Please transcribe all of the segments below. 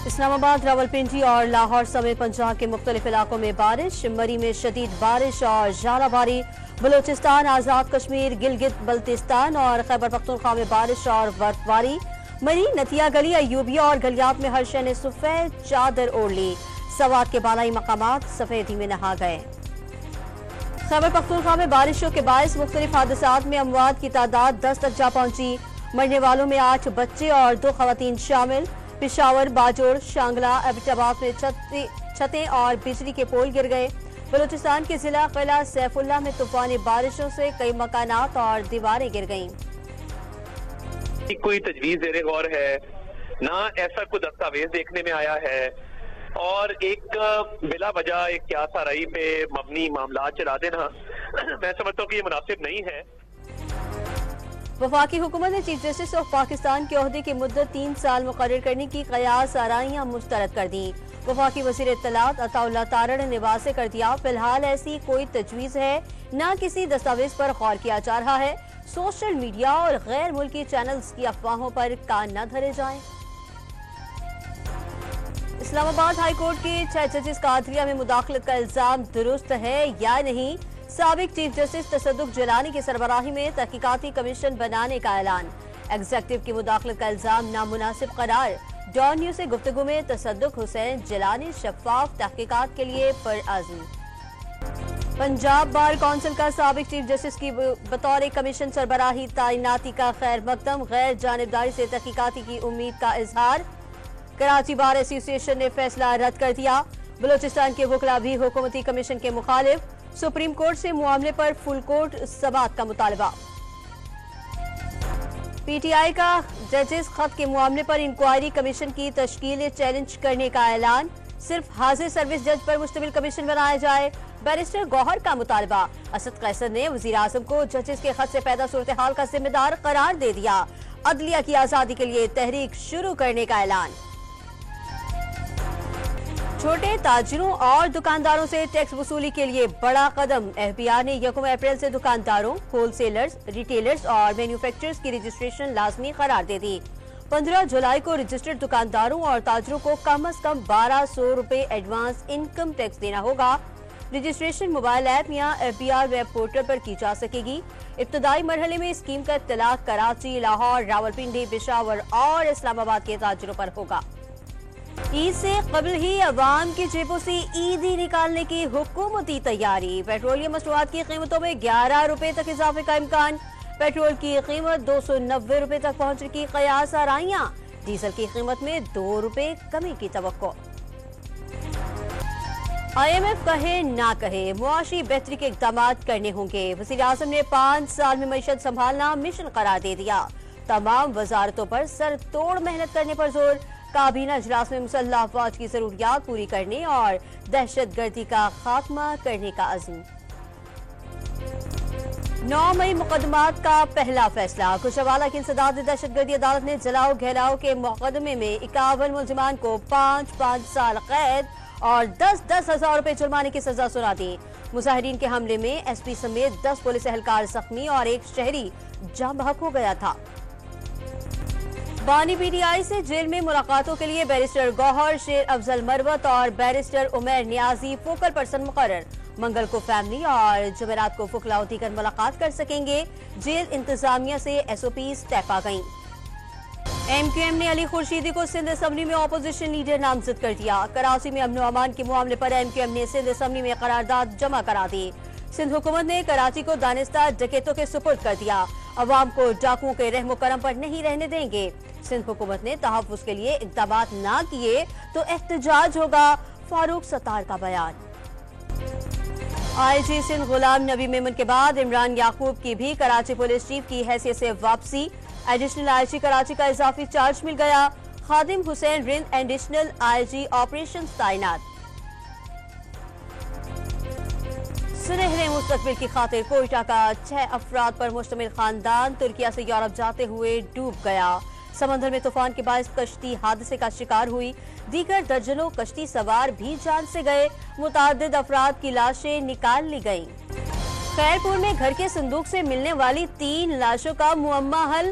اسلام آباد، راولپنڈی اور لاہور سمیت پنجاب کے مختلف علاقوں میں بارش، مری میں شدید بارش اور ژالہ باری، بلوچستان، آزاد کشمیر، گلگت بلتستان اور خیبر پختونخوا میں بارش اور برف باری، مری، نتھیا گلی، ایوبیہ اور گلیات میں ہر شے نے سفید چادر اوڑھ لی، سوات کے بالائی مقامات سفیدی میں نہا گئے۔ خیبر پختونخوا میں بارشوں کے باعث مختلف حادثات میں اموات کی تعداد 10 تک جا پہنچی، مرنے والوں میں 8 بچے اور 2 خواتین شامل۔ پشاور، باجوڑ، شانگلہ، ایبٹ آباد میں چھتیں اور بجلی کے پول گر گئے۔ بلوچستان کے ضلع قلعہ سیف اللہ میں طوفانی بارشوں سے کئی مکانات اور دیواریں گر گئیں۔ کوئی تجویز زیر غور ہے نہ ایسا کوئی دستاویز دیکھنے میں آیا ہے، اور ایک بلا وجہ ایک قیاس آرائی پہ مبنی معاملات چلا دینا میں سمجھتا ہوں کہ یہ مناسب نہیں ہے۔ وفاقی حکومت نے چیف جسٹس آف پاکستان کے عہدے کی مدت 3 سال مقرر کرنے کی قیاس آرائیاں مسترد کر دیں۔ وفاقی وزیر اطلاعات عطا اللہ تارڑ نے واضح کر دیا، فی الحال ایسی کوئی تجویز ہے، نہ کسی دستاویز پر غور کیا جا رہا ہے۔ سوشل میڈیا اور غیر ملکی چینلز کی افواہوں پر کان نہ دھرے جائیں۔ اسلام آباد ہائی کورٹ کے 6 ججز کا عدلیہ میں مداخلت کا الزام درست ہے یا نہیں؟ سابق چیف جسٹس تصدق جیلانی کی سربراہی میں تحقیقاتی کمیشن بنانے کا اعلان۔ ایگزیکٹو کی مداخلت کا الزام نامناسب قرار۔ ڈان نیوز سے گفتگو میں تصدق حسین جیلانی شفاف تحقیقات کے لیے پرعزم۔ پنجاب بار کونسل کا سابق چیف جسٹس کی بطور کمیشن سربراہی تعیناتی کا خیر مقدم، غیر جانبداری سے تحقیقاتی کی امید کا اظہار۔ کراچی بار ایسوسی ایشن نے فیصلہ رد کر دیا۔ بلوچستان کے وکلاء بھی حکومتی کمیشن کے مخالف، سپریم کورٹ سے معاملے پر فل کورٹ سماعت کا مطالبہ۔ پی ٹی آئی کا ججز خط کے معاملے پر انکوائری کمیشن کی تشکیل چیلنج کرنے کا اعلان، صرف حاضر سروس جج پر مشتمل کمیشن بنایا جائے۔ بیرسٹر گوہر کا مطالبہ، اسد قیصر نے وزیر اعظم کو ججز کے خط سے پیدا صورتحال کا ذمہ دار قرار دے دیا۔ عدلیہ کی آزادی کے لیے تحریک شروع کرنے کا اعلان۔ چھوٹے تاجروں اور دکانداروں سے ٹیکس وصولی کے لیے بڑا قدم۔ ایف بی آر نے 1 اپریل سے دکانداروں، ہول سیلرز، ریٹیلرز اور مینوفیکچررز کی رجسٹریشن لازمی قرار دے دی۔ 15 جولائی کو رجسٹرڈ دکانداروں اور تاجروں کو کم از کم 1200 روپے ایڈوانس انکم ٹیکس دینا ہوگا۔ رجسٹریشن موبائل ایپ یا F B R web portal پر کی جا سکے گی۔ ابتدائی مرحلے میں اسکیم کا اطلاق کراچی، لاہور، راولپنڈی، پشاور اور اسلام آباد کے تاجروں پر ہوگا۔ عید سے قبل ہی عوام کی جیبوں سے عیدی نکالنے کی حکومتی تیاری۔ پیٹرولیم مصنوعات کی قیمتوں میں 11 روپے تک اضافے کا امکان۔ پیٹرول کی قیمت 290 روپے تک پہنچنے کی قیاس آرائیاں۔ ڈیزل کی قیمت میں 2 روپے کمی کی توقع۔ آئی ایم ایف کہے نہ کہے، معاشی بہتری کے اقدامات کرنے ہوں گے۔ وزیر اعظم نے 5 سال میں معیشت سنبھالنا مشن قرار دے دیا۔ تمام وزارتوں پر سر توڑ محنت کرنے پر زور۔ کابینہ اجلاس میں مسلح افواج کی ضروریات پوری کرنے اور دہشت گردی کا خاتمہ کرنے کا عزم۔ 9 مئی مقدمات کا پہلا فیصلہ۔ کشاوالا کی انسداد دہشت گردی عدالت نے جلاؤ گھیراؤ کے مقدمے میں 51 ملزمان کو 5 سال قید اور 10 ہزار روپے جرمانے کی سزا سنا دی۔ مظاہرین کے حملے میں ایس پی سمیت 10 پولیس اہلکار زخمی اور 1 شہری جاں بحق ہو گیا تھا۔ بانی پی ٹی آئی سے جیل میں ملاقاتوں کے لیے بیرسٹر گوہر، شیر افضل مروت اور بیرسٹر عمیر نیازی فوکل پرسن مقرر۔ منگل کو فیملی اور جمعرات کو وکلاء و دیگر ملاقات کر سکیں گے۔ جیل انتظامیہ سے ایس او پیز طے پا گئیں۔ ایم کیو ایم نے علی خورشیدی کو سندھ اسمبلی میں اپوزیشن لیڈر نامزد کر دیا۔ کراچی میں امن و امان کے معاملے پر ایم کیو ایم نے سندھ اسمبلی میں قرارداد جمع کرا دی۔ سندھ حکومت نے کراچی کو دانستہ ڈکیتوں کے سپرد کر دیا۔ عوام کو ڈاکوؤں کے رحم و کرم پر نہیں رہنے دیں گے۔ سندھ حکومت نے تحفظ کے لیے اقدامات نہ کیے تو احتجاج ہوگا، فاروق ستار کا بیان۔ آئی جی سندھ غلام نبی میمن کے بعد عمران یعقوب کی بھی کراچی پولیس چیف کی حیثیت سے واپسی۔ ایڈیشنل آئی جی کراچی کا اضافی چارج مل گیا۔ خادم حسین رند ایڈیشنل آئی جی آپریشنز تعینات۔ سنہرے مستقبل کی خاطر کوئٹہ کا 6 افراد پر مشتمل خاندان ترکیہ سے یورپ جاتے ہوئے ڈوب گیا۔ سمندر میں طوفان کے باعث کشتی حادثے کا شکار ہوئی۔ دیگر درجنوں کشتی سوار بھی جان سے گئے۔ متعدد افراد کی لاشیں نکال لی گئیں۔ خیرپور میں گھر کے صندوق سے ملنے والی 3 لاشوں کا معمہ حل۔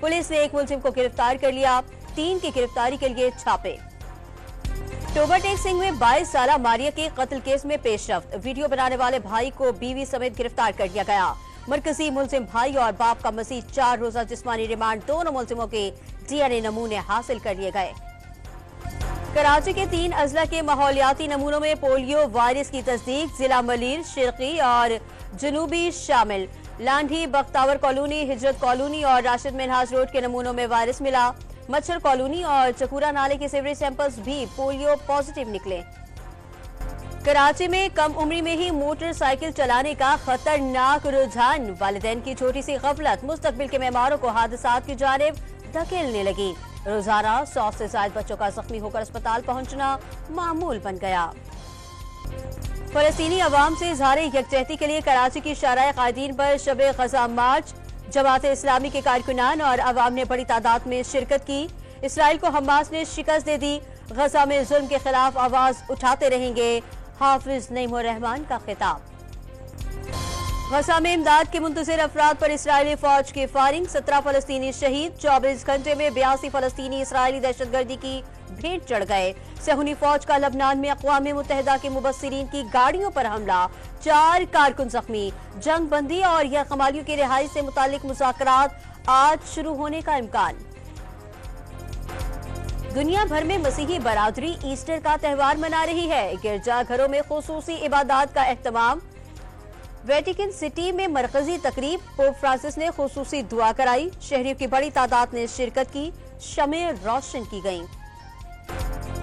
پولیس نے ایک ملزم کو گرفتار کر لیا، 3 کی گرفتاری کے لیے چھاپے۔ ٹوبہ ٹیک سنگھ میں 22 سالہ ماریہ کے قتل کیس میں پیش رفت، ویڈیو بنانے والے بھائی کو بیوی سمیت گرفتار کر لیا گیا۔ مرکزی ملزم بھائی اور باپ کا مزید 4 روزہ جسمانی ریمانڈ، دونوں ملزموں کے DNA نمونے حاصل کر لیے گئے۔ کراچی کے 3 اضلاع کے ماحولیاتی نمونوں میں پولیو وائرس کی تصدیق، ضلع ملیر، شرقی اور جنوبی شامل۔ لانڈھی، بختاور کالونی، ہجرت کالونی اور راشد منہاج روڈ کے نمونوں میں وائرس ملا۔ مچھر کالونی اور چکورہ نالے کے سیوریج سیمپلز بھی پولیو پازیٹیو نکلے۔ کراچی میں کم عمری میں ہی موٹر سائیکل چلانے کا خطرناک رجحان، والدین کی چھوٹی سی غفلت مستقبل کے معماروں کو حادثات کی جانب دھکیلنے لگی۔ روزانہ 100 سے زائد بچوں کا زخمی ہو کر اسپتال پہنچنا معمول بن گیا۔ فلسطینی عوام سے اظہار یکجہتی کے لیے کراچی کی شارع قائدین پر شب غزہ مارچ، جماعت اسلامی کے کارکنان اور عوام نے بڑی تعداد میں شرکت کی۔ اسرائیل کو حماس نے شکست دے دی، غزہ میں ظلم کے خلاف آواز اٹھاتے رہیں گے، حافظ نعیم الرحمان کا خطاب۔ غزہ میں امداد کے منتظر افراد پر اسرائیلی فوج کی فائرنگ، 17 فلسطینی شہید، 24 گھنٹے میں 82 فلسطینی اسرائیلی دہشت گردی کی بھیٹ چڑھ گئے۔ صہیونی فوج کا لبنان میں اقوام متحدہ کے مبصرین کی گاڑیوں پر حملہ، 4 کارکن زخمی۔ جنگ بندی اور یرغمالیوں کی رہائی سے متعلق مذاکرات آج شروع ہونے کا امکان۔ دنیا بھر میں مسیحی برادری ایسٹر کا تہوار منا رہی ہے، گرجا گھروں میں خصوصی عبادات کا اہتمام۔ ویٹیکن سٹی میں مرکزی تقریب، پوپ فرانسس نے خصوصی دعا کرائی، شہریوں کی بڑی تعداد نے شرکت کی، شمعیں روشن کی گئیں۔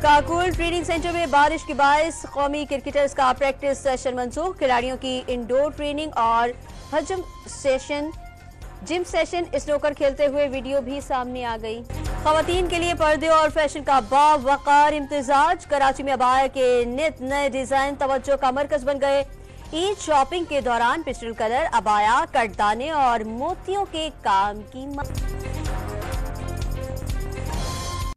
کاکول ٹریننگ سینٹر میں بارش کے باعث قومی کرکٹرز کا پریکٹس سیشن منسوخ، کھلاڑیوں کی انڈور ٹریننگ اور جم سیشن اسنوکر کھیلتے ہوئے ویڈیو بھی سامنے آ گئی۔ خواتین کے لیے پردے اور فیشن کا باوقار امتزاج، کراچی میں عبایا کے نت نئے ڈیزائن توجہ کا مرکز بن گئے۔ عید شاپنگ کے دوران پسٹل کلر، عبایا، کٹ دانے اور موتیوں کے کام کی